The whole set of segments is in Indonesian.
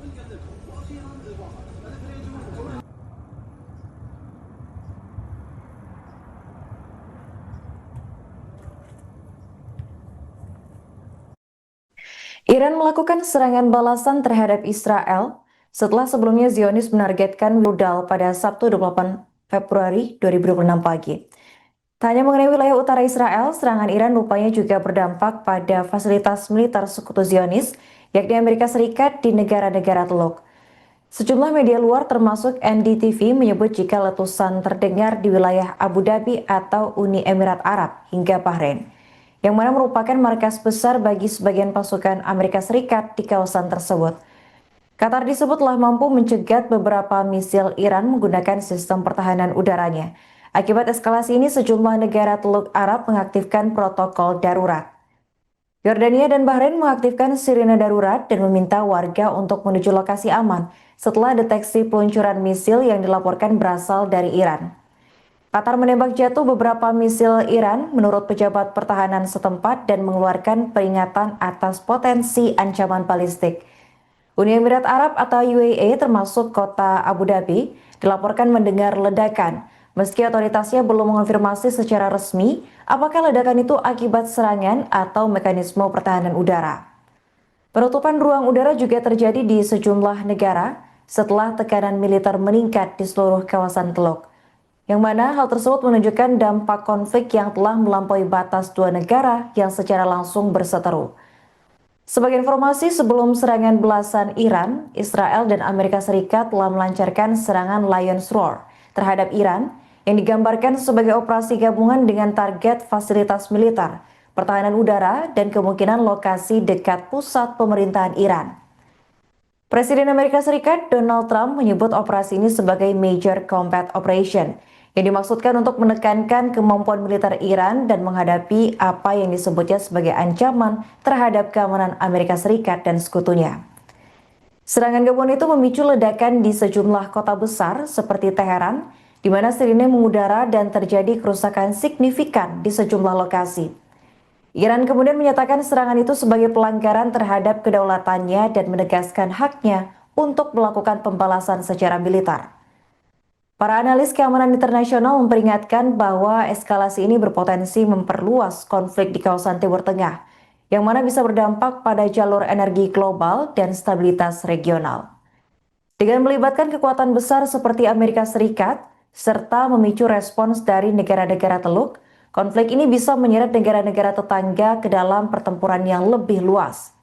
Iran melakukan serangan balasan terhadap Israel setelah sebelumnya Zionis menargetkan rudal pada Sabtu 28 Februari 2026 pagi. Tak hanya mengenai wilayah utara Israel, serangan Iran rupanya juga berdampak pada fasilitas militer sekutu Zionis, yakni Amerika Serikat di negara-negara Teluk. Sejumlah media luar termasuk NDTV menyebut jika letusan terdengar di wilayah Abu Dhabi atau Uni Emirat Arab hingga Bahrain, yang mana merupakan markas besar bagi sebagian pasukan Amerika Serikat di kawasan tersebut. Qatar disebut telah mampu mencegat beberapa misil Iran menggunakan sistem pertahanan udaranya. Akibat eskalasi ini, sejumlah negara Teluk Arab mengaktifkan protokol darurat. Yordania dan Bahrain mengaktifkan sirine darurat dan meminta warga untuk menuju lokasi aman setelah deteksi peluncuran misil yang dilaporkan berasal dari Iran. Qatar menembak jatuh beberapa misil Iran menurut pejabat pertahanan setempat dan mengeluarkan peringatan atas potensi ancaman balistik. Uni Emirat Arab atau UAE termasuk kota Abu Dhabi dilaporkan mendengar ledakan, meski otoritasnya belum mengonfirmasi secara resmi apakah ledakan itu akibat serangan atau mekanisme pertahanan udara. Penutupan ruang udara juga terjadi di sejumlah negara setelah tekanan militer meningkat di seluruh kawasan Teluk, yang mana hal tersebut menunjukkan dampak konflik yang telah melampaui batas dua negara yang secara langsung berseteru. Sebagai informasi, sebelum serangan belasan Iran, Israel dan Amerika Serikat telah melancarkan serangan Lion's Roar terhadap Iran yang digambarkan sebagai operasi gabungan dengan target fasilitas militer, pertahanan udara, dan kemungkinan lokasi dekat pusat pemerintahan Iran. Presiden Amerika Serikat Donald Trump menyebut operasi ini sebagai Major Combat Operation yang dimaksudkan untuk menekankan kemampuan militer Iran dan menghadapi apa yang disebutnya sebagai ancaman terhadap keamanan Amerika Serikat dan sekutunya. Serangan gabungan itu memicu ledakan di sejumlah kota besar seperti Teheran, di mana sirine mengudara dan terjadi kerusakan signifikan di sejumlah lokasi. Iran kemudian menyatakan serangan itu sebagai pelanggaran terhadap kedaulatannya dan menegaskan haknya untuk melakukan pembalasan secara militer. Para analis keamanan internasional memperingatkan bahwa eskalasi ini berpotensi memperluas konflik di kawasan Timur Tengah, yang mana bisa berdampak pada jalur energi global dan stabilitas regional. Dengan melibatkan kekuatan besar seperti Amerika Serikat, serta memicu respons dari negara-negara Teluk, konflik ini bisa menyeret negara-negara tetangga ke dalam pertempuran yang lebih luas.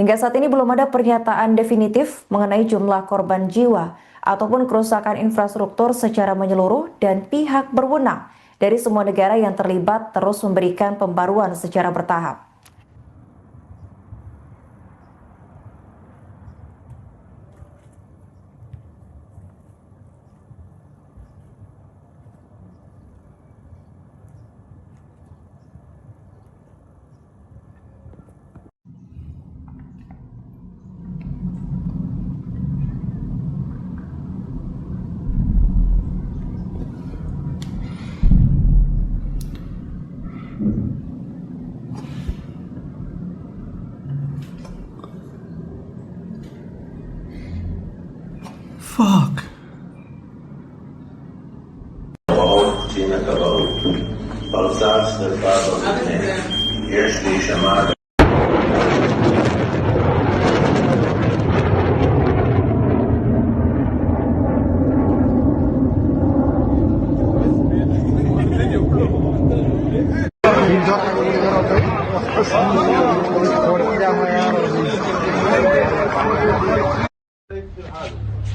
Hingga saat ini belum ada pernyataan definitif mengenai jumlah korban jiwa ataupun kerusakan infrastruktur secara menyeluruh, dan pihak berwenang dari semua negara yang terlibat terus memberikan pembaruan secara bertahap. Fuck. فيما كفروا فارسال استغفار يشفي شمال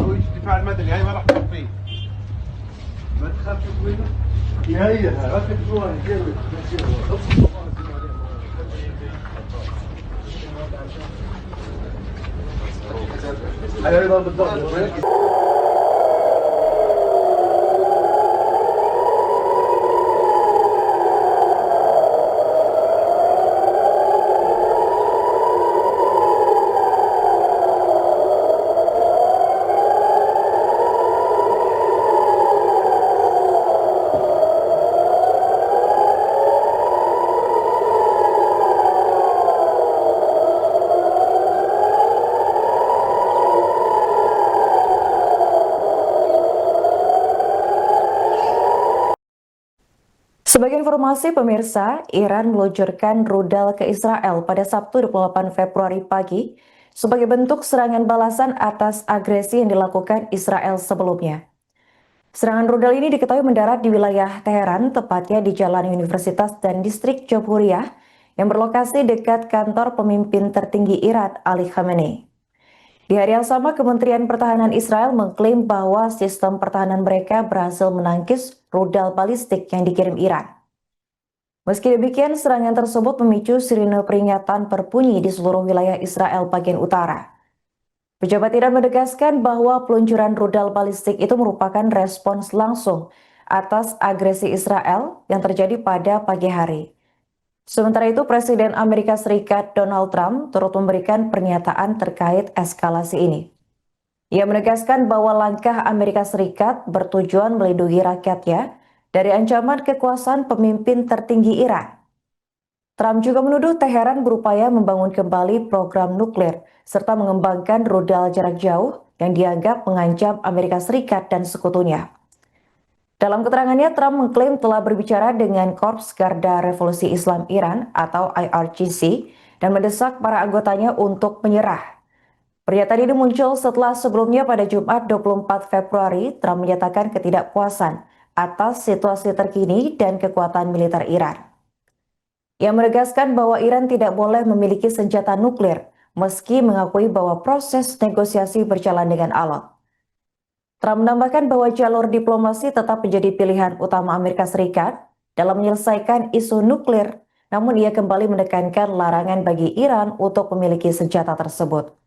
هو الدفاع المدني هاي ما راح تطفيه ما تخافش منه يهيها ما تكتبوها ايضا بالضبط. informasi pemirsa, Iran meluncurkan rudal ke Israel pada Sabtu 28 Februari pagi sebagai bentuk serangan balasan atas agresi yang dilakukan Israel sebelumnya. Serangan rudal ini diketahui mendarat di wilayah Teheran, tepatnya di Jalan Universitas dan Distrik Jamhuriyah yang berlokasi dekat kantor pemimpin tertinggi Iran Ali Khamenei. Di hari yang sama, Kementerian Pertahanan Israel mengklaim bahwa sistem pertahanan mereka berhasil menangkis rudal balistik yang dikirim Iran. Meski demikian, serangan tersebut memicu sirine peringatan berbunyi di seluruh wilayah Israel bagian utara. Pejabat Iran menegaskan bahwa peluncuran rudal balistik itu merupakan respons langsung atas agresi Israel yang terjadi pada pagi hari. Sementara itu, Presiden Amerika Serikat Donald Trump turut memberikan pernyataan terkait eskalasi ini. Ia menegaskan bahwa langkah Amerika Serikat bertujuan melindungi rakyatnya dari ancaman kekuasaan pemimpin tertinggi Iran. Trump juga menuduh Teheran berupaya membangun kembali program nuklir serta mengembangkan rudal jarak jauh yang dianggap mengancam Amerika Serikat dan sekutunya. Dalam keterangannya, Trump mengklaim telah berbicara dengan Korps Garda Revolusi Islam Iran atau IRGC dan mendesak para anggotanya untuk menyerah. Pernyataan ini muncul setelah sebelumnya pada Jumat 24 Februari, Trump menyatakan ketidakpuasan atas situasi terkini dan kekuatan militer Iran. Ia menegaskan bahwa Iran tidak boleh memiliki senjata nuklir, meski mengakui bahwa proses negosiasi berjalan dengan alot. Trump menambahkan bahwa jalur diplomasi tetap menjadi pilihan utama Amerika Serikat dalam menyelesaikan isu nuklir, namun ia kembali menekankan larangan bagi Iran untuk memiliki senjata tersebut.